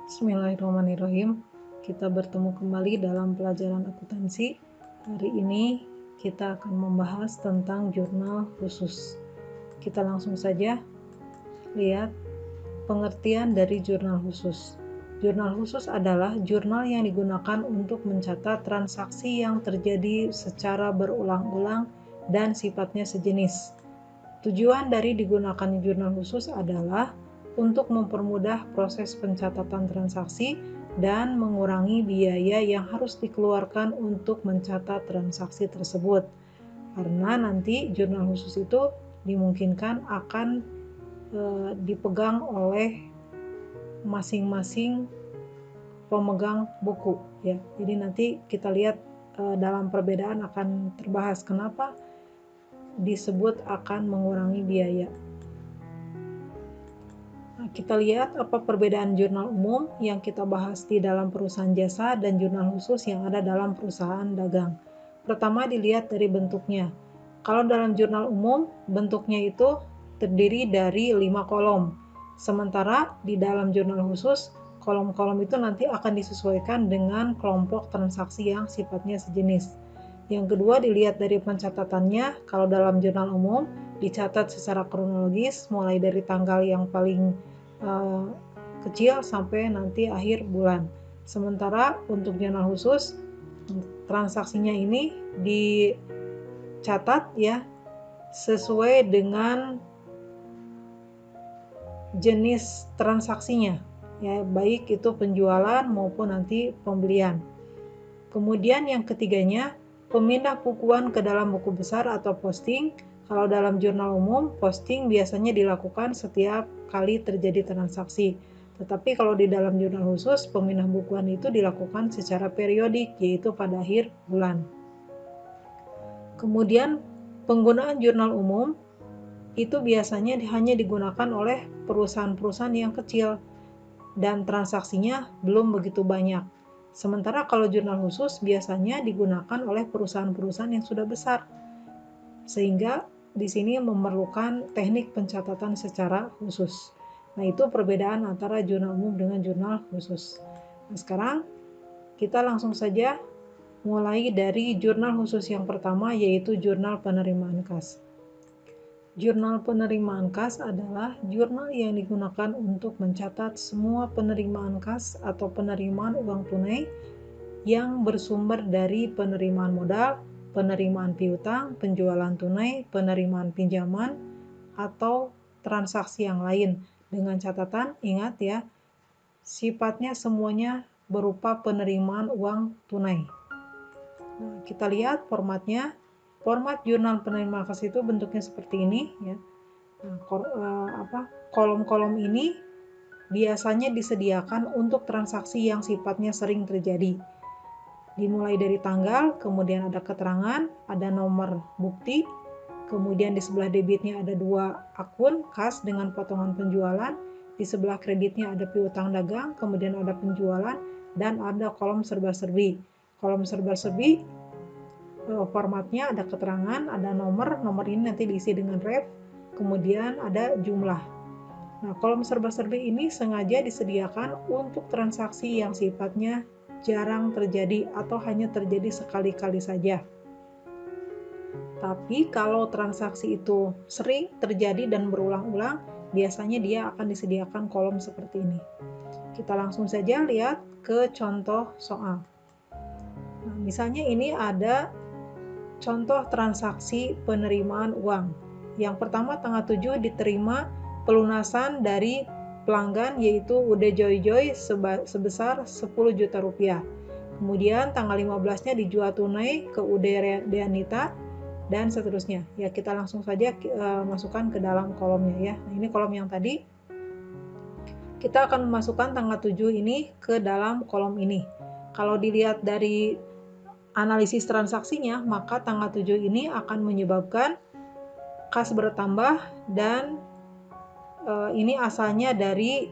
Bismillahirrahmanirrahim. Kita bertemu kembali dalam pelajaran akuntansi. Hari ini kita akan membahas tentang jurnal khusus. Kita langsung saja lihat pengertian dari jurnal khusus. Jurnal khusus adalah jurnal yang digunakan untuk mencatat transaksi yang terjadi secara berulang-ulang dan sifatnya sejenis. Tujuan dari digunakan jurnal khusus adalah untuk mempermudah proses pencatatan transaksi dan mengurangi biaya yang harus dikeluarkan untuk mencatat transaksi tersebut. Karena nanti jurnal khusus itu dimungkinkan akan dipegang oleh masing-masing pemegang buku ya. Jadi nanti kita lihat dalam perbedaan akan terbahas kenapa disebut akan mengurangi biaya. Kita lihat apa perbedaan jurnal umum yang kita bahas di dalam perusahaan jasa dan jurnal khusus yang ada dalam perusahaan dagang. Pertama dilihat dari bentuknya. Kalau dalam jurnal umum, bentuknya itu terdiri dari 5 kolom. Sementara di dalam jurnal khusus, kolom-kolom itu nanti akan disesuaikan dengan kelompok transaksi yang sifatnya sejenis. Yang kedua dilihat dari pencatatannya. Kalau dalam jurnal umum, dicatat secara kronologis mulai dari tanggal yang paling kecil sampai nanti akhir bulan. Sementara untuk jurnal khusus, transaksinya ini dicatat ya sesuai dengan jenis transaksinya ya, baik itu penjualan maupun nanti pembelian. Kemudian yang ketiganya, pemindah bukuan ke dalam buku besar atau posting. Kalau dalam jurnal umum, posting biasanya dilakukan setiap kali terjadi transaksi. Tetapi kalau di dalam jurnal khusus, pemindah bukuan itu dilakukan secara periodik, yaitu pada akhir bulan. Kemudian, penggunaan jurnal umum itu biasanya hanya digunakan oleh perusahaan-perusahaan yang kecil dan transaksinya belum begitu banyak. Sementara kalau jurnal khusus biasanya digunakan oleh perusahaan-perusahaan yang sudah besar. Sehingga di sini memerlukan teknik pencatatan secara khusus. Nah, itu perbedaan antara jurnal umum dengan jurnal khusus. Nah, sekarang kita langsung saja mulai dari jurnal khusus yang pertama, yaitu jurnal penerimaan kas. Jurnal penerimaan kas adalah jurnal yang digunakan untuk mencatat semua penerimaan kas atau penerimaan uang tunai yang bersumber dari penerimaan modal, penerimaan piutang, penjualan tunai, penerimaan pinjaman, atau transaksi yang lain. Dengan catatan, ingat ya, sifatnya semuanya berupa penerimaan uang tunai. Nah, kita lihat formatnya. Format jurnal penerimaan kas itu bentuknya seperti ini ya. Nah, kolom-kolom ini biasanya disediakan untuk transaksi yang sifatnya sering terjadi. Dimulai dari tanggal, kemudian ada keterangan, ada nomor bukti, kemudian di sebelah debitnya ada 2 akun, kas dengan potongan penjualan, di sebelah kreditnya ada piutang dagang, kemudian ada penjualan, dan ada kolom serba-serbi. Kolom serba-serbi formatnya ada keterangan, ada nomor ini nanti diisi dengan ref, kemudian ada jumlah. Nah, kolom serba-serbi ini sengaja disediakan untuk transaksi yang sifatnya jarang terjadi atau hanya terjadi sekali-kali saja. Tapi kalau transaksi itu sering terjadi dan berulang-ulang, biasanya dia akan disediakan kolom seperti ini. Kita langsung saja lihat ke contoh soal. Nah, misalnya ini ada contoh transaksi penerimaan uang. Yang pertama tanggal 7 diterima pelunasan dari pelanggan yaitu UD Joy Joy sebesar 10 juta rupiah. Kemudian tanggal 15-nya dijual tunai ke UD Deanita dan seterusnya. Ya, kita langsung saja masukkan ke dalam kolomnya ya. Nah, ini kolom yang tadi. Kita akan memasukkan tanggal 7 ini ke dalam kolom ini. Kalau dilihat dari analisis transaksinya, maka tanggal 7 ini akan menyebabkan kas bertambah dan ini asalnya dari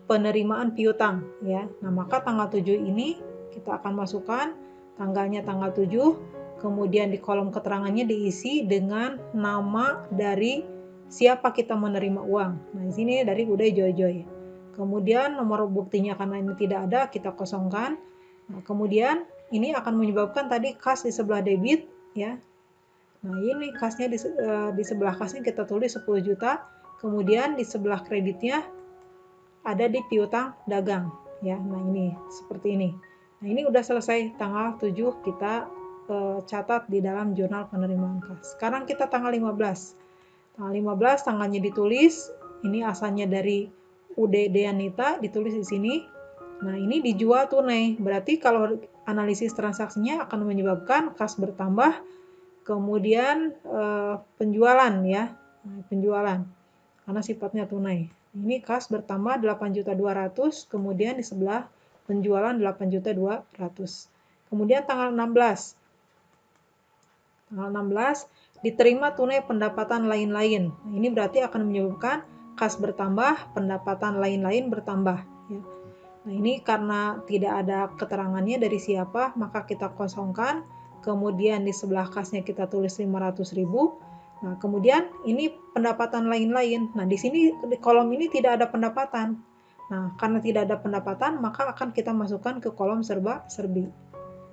penerimaan piutang ya. Nah, maka tanggal 7 ini kita akan masukkan tanggalnya tanggal 7, kemudian di kolom keterangannya diisi dengan nama dari siapa kita menerima uang. Nah, di sini dari Ude Joy. Kemudian nomor buktinya karena ini tidak ada, kita kosongkan. Nah, kemudian ini akan menyebabkan tadi kas di sebelah debit, ya. Nah, ini kasnya di sebelah kasnya kita tulis 10 juta, kemudian di sebelah kreditnya ada di piutang dagang, ya. Nah, ini seperti ini. Nah, ini udah selesai tanggal 7 kita catat di dalam jurnal penerimaan kas. Sekarang kita tanggal 15. Tanggal 15 tanggalnya ditulis, ini asalnya dari UD Deanita, ditulis di sini. Nah, ini dijual tunai. Berarti kalau analisis transaksinya akan menyebabkan kas bertambah, kemudian penjualan, ya. Nah, penjualan karena sifatnya tunai. Ini kas bertambah 8.200.000, kemudian di sebelah penjualan 8.200.000. Kemudian tanggal 16. Tanggal 16 diterima tunai pendapatan lain-lain. Nah, ini berarti akan menyebabkan kas bertambah, pendapatan lain-lain bertambah, ya. Nah, ini karena tidak ada keterangannya dari siapa, maka kita kosongkan. Kemudian di sebelah kasnya kita tulis 500.000. Nah, kemudian ini pendapatan lain-lain. Nah, di sini di kolom ini tidak ada pendapatan. Nah, karena tidak ada pendapatan, maka akan kita masukkan ke kolom serba-serbi.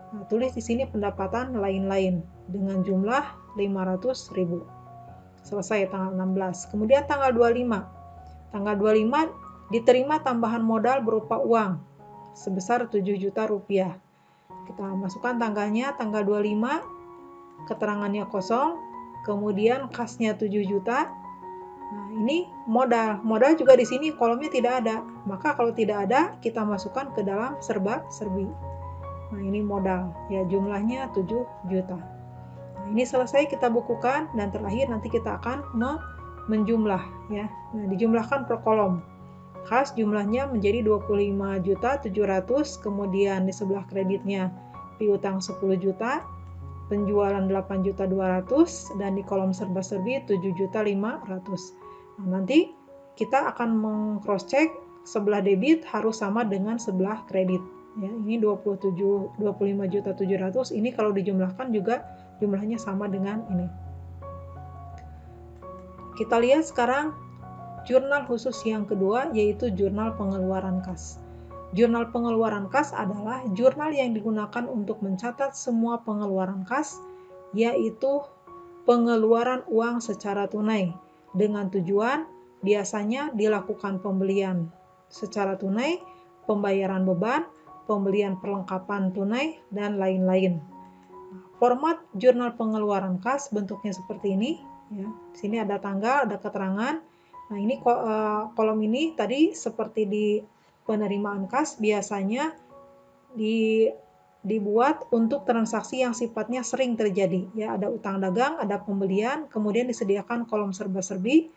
Nah, tulis di sini pendapatan lain-lain dengan jumlah 500.000. Selesai tanggal 16. Kemudian tanggal 25. Tanggal 25 diterima tambahan modal berupa uang sebesar 7 juta rupiah. Kita masukkan tanggalnya, tanggal 25, keterangannya kosong, kemudian kasnya 7 juta. Nah, ini modal. Modal juga di sini kolomnya tidak ada. Maka kalau tidak ada, kita masukkan ke dalam serba-serbi. Nah, ini modal, ya, jumlahnya 7 juta. Nah, ini selesai kita bukukan, dan terakhir nanti kita akan menjumlah, ya. Nah, dijumlahkan per kolom. Kas jumlahnya menjadi 25.700.000, kemudian di sebelah kreditnya piutang 10 juta, penjualan 8.200.000, dan di kolom serba-serbi 7.500.000. Nah, nanti kita akan meng-cross check sebelah debit harus sama dengan sebelah kredit. Ya, ini 25.700.000, ini kalau dijumlahkan juga jumlahnya sama dengan ini. Kita lihat sekarang jurnal khusus yang kedua, yaitu jurnal pengeluaran kas. Jurnal pengeluaran kas adalah jurnal yang digunakan untuk mencatat semua pengeluaran kas, yaitu pengeluaran uang secara tunai, dengan tujuan biasanya dilakukan pembelian secara tunai, pembayaran beban, pembelian perlengkapan tunai, dan lain-lain. Format jurnal pengeluaran kas bentuknya seperti ini, ya. Di sini ada tanggal, ada keterangan. Nah, ini kolom ini tadi seperti di penerimaan kas, biasanya dibuat untuk transaksi yang sifatnya sering terjadi, ya. Ada utang dagang, ada pembelian, kemudian disediakan kolom serba-serbi,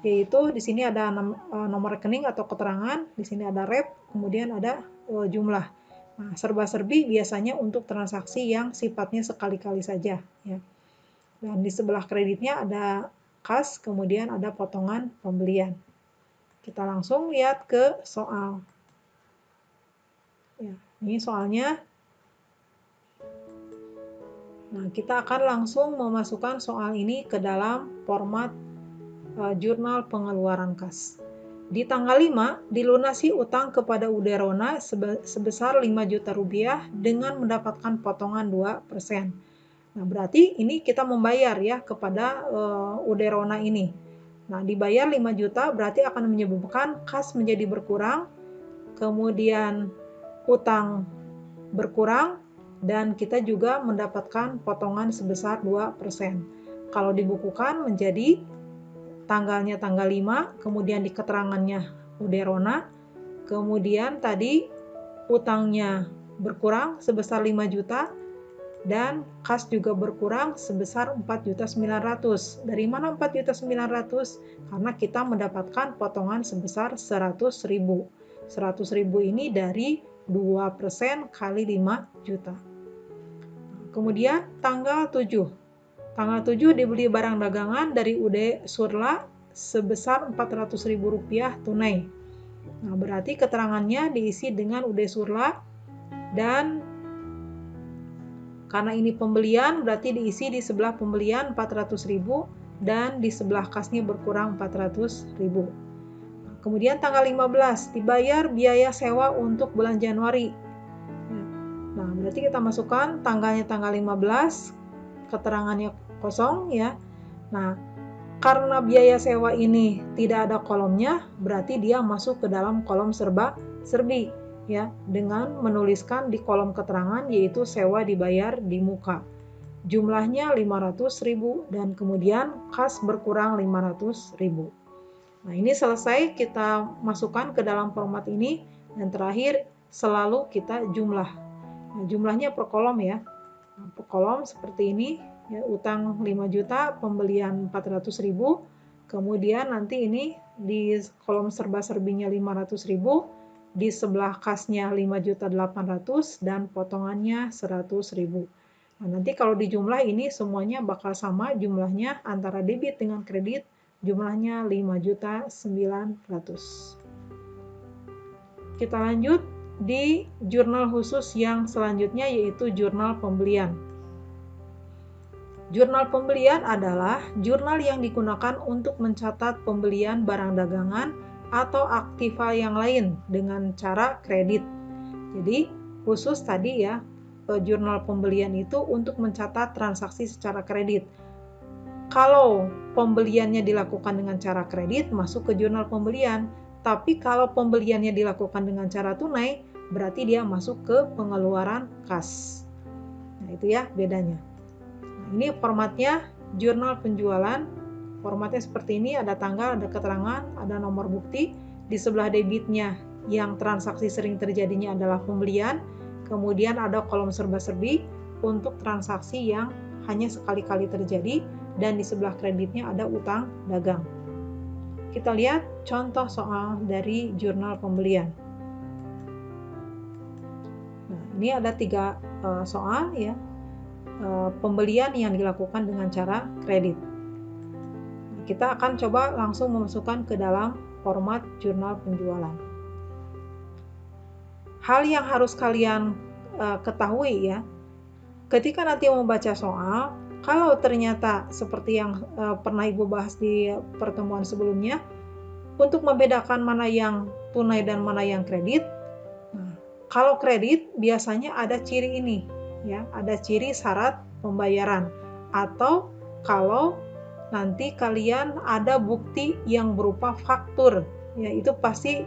yaitu di sini ada nomor rekening atau keterangan, di sini ada rep, kemudian ada jumlah. Nah, serba-serbi biasanya untuk transaksi yang sifatnya sekali-kali saja, ya. Dan di sebelah kreditnya ada kas, kemudian ada potongan pembelian. Kita langsung lihat ke soal. Ya, ini soalnya. Nah, kita akan langsung memasukkan soal ini ke dalam format jurnal pengeluaran kas. Di tanggal 5, dilunasi utang kepada Uderona sebesar 5 juta rupiah dengan mendapatkan potongan 2%. Nah, berarti ini kita membayar, ya, kepada Uderona ini. Nah, dibayar 5 juta berarti akan menyebabkan kas menjadi berkurang, kemudian utang berkurang, dan kita juga mendapatkan potongan sebesar 2%. Kalau dibukukan menjadi tanggalnya tanggal 5, kemudian di keterangannya Uderona, kemudian tadi utangnya berkurang sebesar 5 juta, dan kas juga berkurang sebesar 4.900.000. Dari mana 4.900.000? Karena kita mendapatkan potongan sebesar 100.000. 100.000 ini dari 2% kali 5 juta. Kemudian tanggal 7. Tanggal 7 dibeli barang dagangan dari UD Surla sebesar Rp400.000 tunai. Nah, berarti keterangannya diisi dengan UD Surla, dan karena ini pembelian berarti diisi di sebelah pembelian 400.000, dan di sebelah kasnya berkurang 400.000. Kemudian tanggal 15 dibayar biaya sewa untuk bulan Januari. Nah, berarti kita masukkan tanggalnya tanggal 15, keterangannya kosong ya. Nah, karena biaya sewa ini tidak ada kolomnya, berarti dia masuk ke dalam kolom serba-serbi ya, dengan menuliskan di kolom keterangan yaitu sewa dibayar di muka. Jumlahnya 500.000 dan kemudian kas berkurang 500.000. Nah, ini selesai kita masukkan ke dalam format ini dan terakhir selalu kita jumlah. Nah, jumlahnya per kolom ya. Nah, per kolom seperti ini ya, utang 5 juta, pembelian 400.000. Kemudian nanti ini di kolom serba-serbinya 500.000, di sebelah kasnya 5.800.000 dan potongannya 100.000. Nah, nanti kalau dijumlah ini semuanya bakal sama jumlahnya antara debit dengan kredit, jumlahnya 5.900.000. Kita lanjut di jurnal khusus yang selanjutnya yaitu jurnal pembelian. Jurnal pembelian adalah jurnal yang digunakan untuk mencatat pembelian barang dagangan atau aktiva yang lain dengan cara kredit. Jadi khusus tadi ya, jurnal pembelian itu untuk mencatat transaksi secara kredit. Kalau pembeliannya dilakukan dengan cara kredit, masuk ke jurnal pembelian. Tapi kalau pembeliannya dilakukan dengan cara tunai, berarti dia masuk ke pengeluaran kas. Nah, itu ya bedanya. Nah, ini formatnya jurnal penjualan. Formatnya seperti ini, ada tanggal, ada keterangan, ada nomor bukti. Di sebelah debitnya yang transaksi sering terjadinya adalah pembelian. Kemudian ada kolom serba-serbi untuk transaksi yang hanya sekali-kali terjadi. Dan di sebelah kreditnya ada utang dagang. Kita lihat contoh soal dari jurnal pembelian. Nah, ini ada 3 soal ya, pembelian yang dilakukan dengan cara kredit. Nah, kita akan coba langsung memasukkan ke dalam format jurnal penjualan. Hal yang harus kalian ketahui ya, ketika nanti membaca soal, kalau ternyata seperti yang pernah Ibu bahas di pertemuan sebelumnya, untuk membedakan mana yang tunai dan mana yang kredit, nah, kalau kredit biasanya ada ciri ini, ya, ada ciri syarat pembayaran. Atau kalau nanti kalian ada bukti yang berupa faktur, ya itu pasti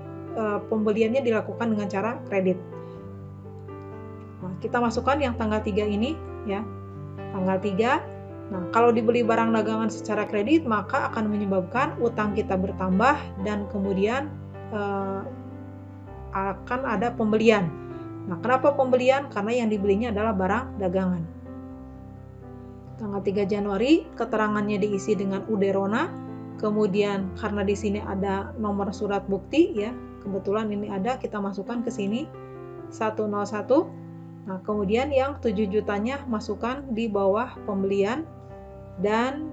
pembeliannya dilakukan dengan cara kredit. Nah, kita masukkan yang tanggal 3 ini, ya. Tanggal 3. Nah, kalau dibeli barang dagangan secara kredit, maka akan menyebabkan utang kita bertambah dan kemudian akan ada pembelian. Nah, kenapa pembelian? Karena yang dibelinya adalah barang dagangan. Tanggal 3 Januari, keterangannya diisi dengan Uderona. Kemudian karena di sini ada nomor surat bukti, ya, kebetulan ini ada, kita masukkan ke sini 101. Nah, kemudian yang 7 jutanya masukkan di bawah pembelian dan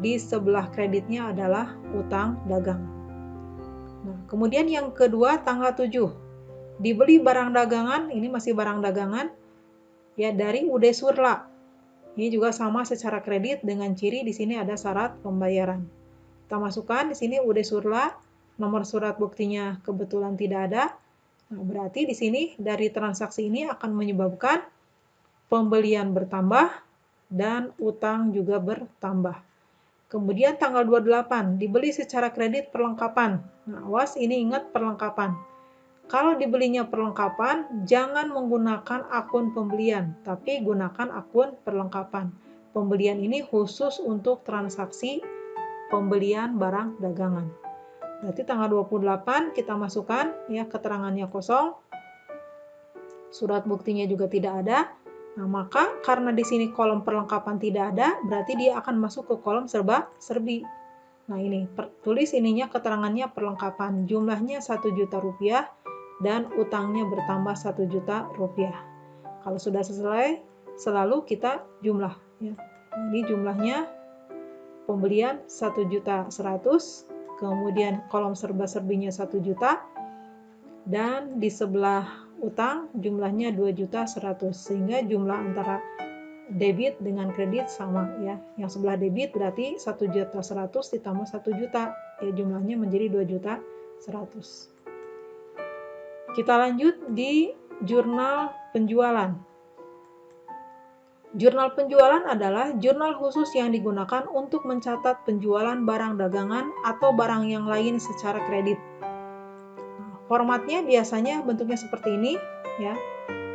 di sebelah kreditnya adalah utang dagang. Nah, kemudian yang kedua tanggal 7 dibeli barang dagangan, ini masih barang dagangan ya dari UD Surla. Ini juga sama secara kredit dengan ciri di sini ada syarat pembayaran. Kita masukkan di sini UD Surla, nomor surat buktinya kebetulan tidak ada. Nah, berarti di sini dari transaksi ini akan menyebabkan pembelian bertambah dan utang juga bertambah. Kemudian tanggal 28 dibeli secara kredit perlengkapan. Nah, awas ini ingat perlengkapan. Kalau dibelinya perlengkapan, jangan menggunakan akun pembelian, tapi gunakan akun perlengkapan. Pembelian ini khusus untuk transaksi pembelian barang dagangan. Berarti tanggal 28 kita masukkan ya, keterangannya kosong. Surat buktinya juga tidak ada. Nah, maka karena di sini kolom perlengkapan tidak ada, berarti dia akan masuk ke kolom serba-serbi. Nah, ini tulis ininya keterangannya perlengkapan. Jumlahnya 1 juta rupiah dan utangnya bertambah 1 juta rupiah. Kalau sudah selesai, selalu kita jumlah ya. Ini jumlahnya pembelian 1.100.000. Kemudian kolom serba-serbinya 1 juta, dan di sebelah utang jumlahnya 2.100.000, sehingga jumlah antara debit dengan kredit sama ya. Yang sebelah debit berarti 1.100.000 ditambah 1 juta. Ya, jumlahnya menjadi 2.100.000. Kita lanjut di jurnal penjualan. Jurnal penjualan adalah jurnal khusus yang digunakan untuk mencatat penjualan barang dagangan atau barang yang lain secara kredit. Formatnya biasanya bentuknya seperti ini ya.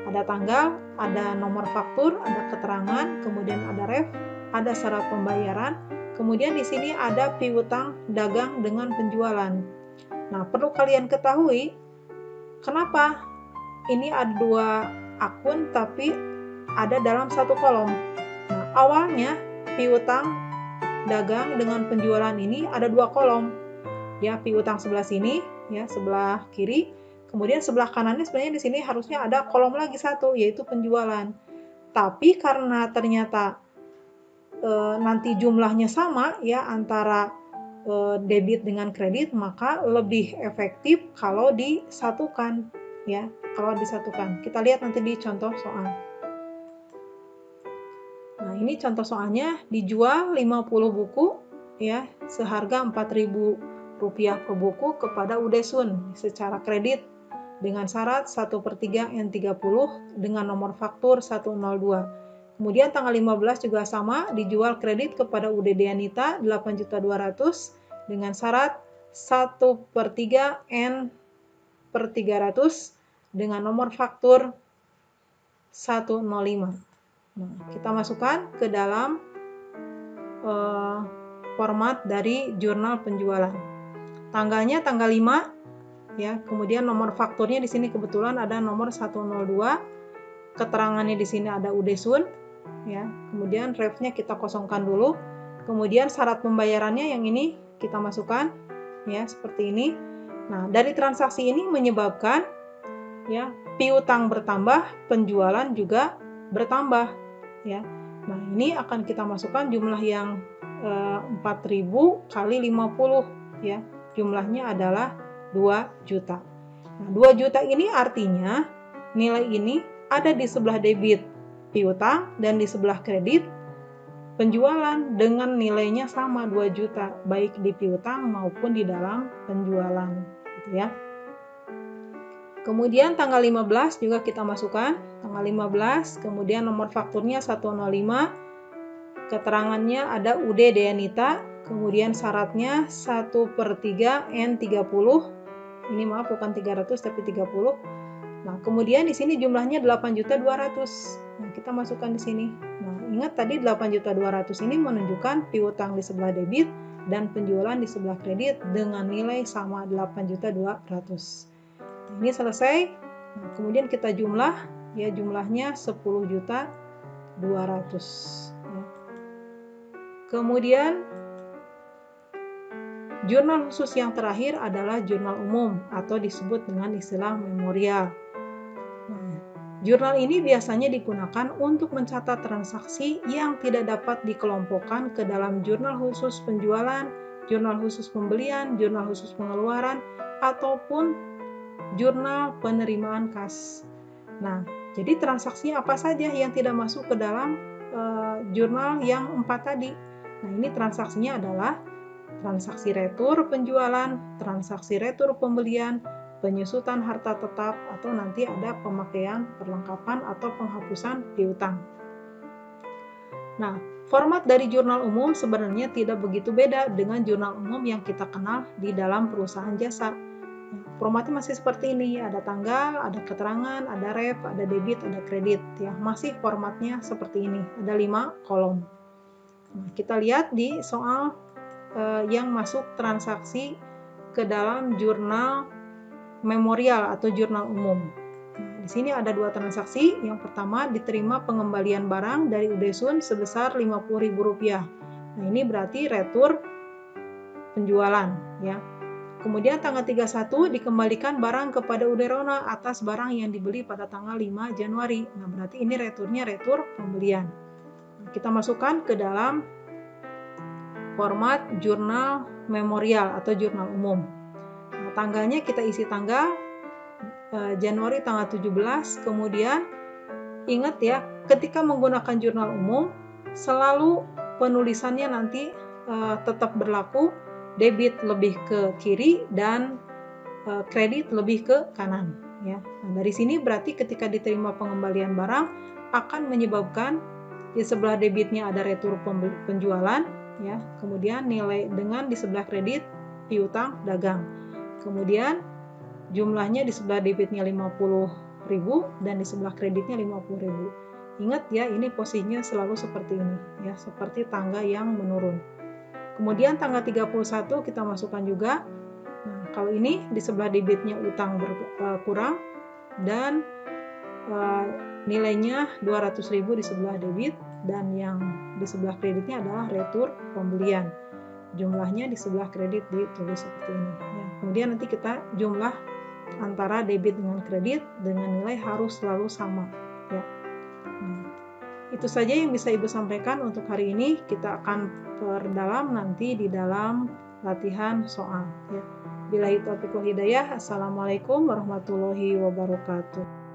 Ada tanggal, ada nomor faktur, ada keterangan, kemudian ada ref, ada syarat pembayaran, kemudian di sini ada piutang dagang dengan penjualan. Nah, perlu kalian ketahui kenapa ini ada 2 akun tapi ada dalam 1 kolom. Nah, awalnya piutang dagang dengan penjualan ini ada 2 kolom. Ya, piutang sebelah sini, ya, sebelah kiri. Kemudian sebelah kanannya sebenarnya di sini harusnya ada kolom lagi 1, yaitu penjualan. Tapi karena ternyata nanti jumlahnya sama ya antara debit dengan kredit, maka lebih efektif kalau disatukan ya, kalau disatukan. Kita lihat nanti di contoh soal. Nah, ini contoh soalnya, dijual 50 buku ya, seharga Rp4.000 per buku kepada Udesun secara kredit dengan syarat 1/3 N30 dengan nomor faktur 102. Kemudian tanggal 15 juga sama, dijual kredit kepada Udedeanita 8.200.000 dengan syarat 1/3 N/300 dengan nomor faktur 105. Nah, kita masukkan ke dalam format dari jurnal penjualan. Tanggalnya tanggal 5 ya, kemudian nomor fakturnya di sini kebetulan ada nomor 102. Keterangannya di sini ada Udesun ya. Kemudian refnya kita kosongkan dulu. Kemudian syarat pembayarannya yang ini kita masukkan ya, seperti ini. Nah, dari transaksi ini menyebabkan ya piutang bertambah, penjualan juga bertambah ya. Nah, ini akan kita masukkan jumlah yang 4.000 kali 50 ya. Jumlahnya adalah 2 juta. Nah, 2 juta ini artinya nilai ini ada di sebelah debit piutang dan di sebelah kredit penjualan dengan nilainya sama 2 juta baik di piutang maupun di dalam penjualan gitu ya. Kemudian tanggal 15 juga kita masukkan, tanggal 15, kemudian nomor fakturnya 105, keterangannya ada UD Deanita, kemudian syaratnya 1/3 N30, ini maaf bukan 300 tapi 30. Nah, kemudian di sini jumlahnya 8.200.000. Nah, kita masukkan di sini. Nah, ingat tadi 8.200.000 ini menunjukkan piutang di sebelah debit dan penjualan di sebelah kredit dengan nilai sama 8.200.000. Ini selesai. Nah, kemudian kita jumlah ya, jumlahnya 10.200.000 ya. Kemudian jurnal khusus yang terakhir adalah jurnal umum atau disebut dengan istilah memorial. Nah, jurnal ini biasanya digunakan untuk mencatat transaksi yang tidak dapat dikelompokkan ke dalam jurnal khusus penjualan, jurnal khusus pembelian, jurnal khusus pengeluaran, ataupun jurnal penerimaan kas. Nah, jadi transaksi apa saja yang tidak masuk ke dalam jurnal yang 4 tadi. Nah, ini transaksinya adalah transaksi retur penjualan, transaksi retur pembelian, penyusutan harta tetap, atau nanti ada pemakaian, perlengkapan, atau penghapusan piutang. Nah, format dari jurnal umum sebenarnya tidak begitu beda dengan jurnal umum yang kita kenal di dalam perusahaan jasa. Formatnya masih seperti ini, ada tanggal, ada keterangan, ada ref, ada debit, ada kredit ya. Masih formatnya seperti ini, ada 5 kolom. Nah, kita lihat di soal yang masuk transaksi ke dalam jurnal memorial atau jurnal umum. Nah, di sini ada 2 transaksi. Yang pertama, diterima pengembalian barang dari Udesun sebesar Rp50.000. Nah, ini berarti retur penjualan ya. Kemudian tanggal 31 dikembalikan barang kepada Uderona atas barang yang dibeli pada tanggal 5 Januari. Nah, berarti ini returnya retur pembelian. Nah, kita masukkan ke dalam format jurnal memorial atau jurnal umum. Nah, tanggalnya kita isi tanggal Januari tanggal 17, kemudian ingat ya, ketika menggunakan jurnal umum, selalu penulisannya nanti tetap berlaku, debit lebih ke kiri dan kredit lebih ke kanan. Ya. Nah, dari sini berarti ketika diterima pengembalian barang akan menyebabkan di sebelah debitnya ada retur penjualan, ya. Kemudian nilai dengan di sebelah kredit piutang dagang. Kemudian jumlahnya di sebelah debitnya 50.000 dan di sebelah kreditnya 50.000. Ingat ya, ini posisinya selalu seperti ini, ya, seperti tangga yang menurun. Kemudian tanggal 31 kita masukkan juga. Nah, kalau ini di sebelah debitnya utang berkurang dan nilainya 200.000 di sebelah debit dan yang di sebelah kreditnya adalah retur pembelian. Jumlahnya di sebelah kredit ditulis seperti ini. Ya. Kemudian nanti kita jumlah antara debit dengan kredit dengan nilai harus selalu sama. Ya. Nah, itu saja yang bisa Ibu sampaikan untuk hari ini. Kita akan perdalam nanti di dalam latihan soal. Ya. Billahi taufiq wal hidayah. Assalamualaikum warahmatullahi wabarakatuh.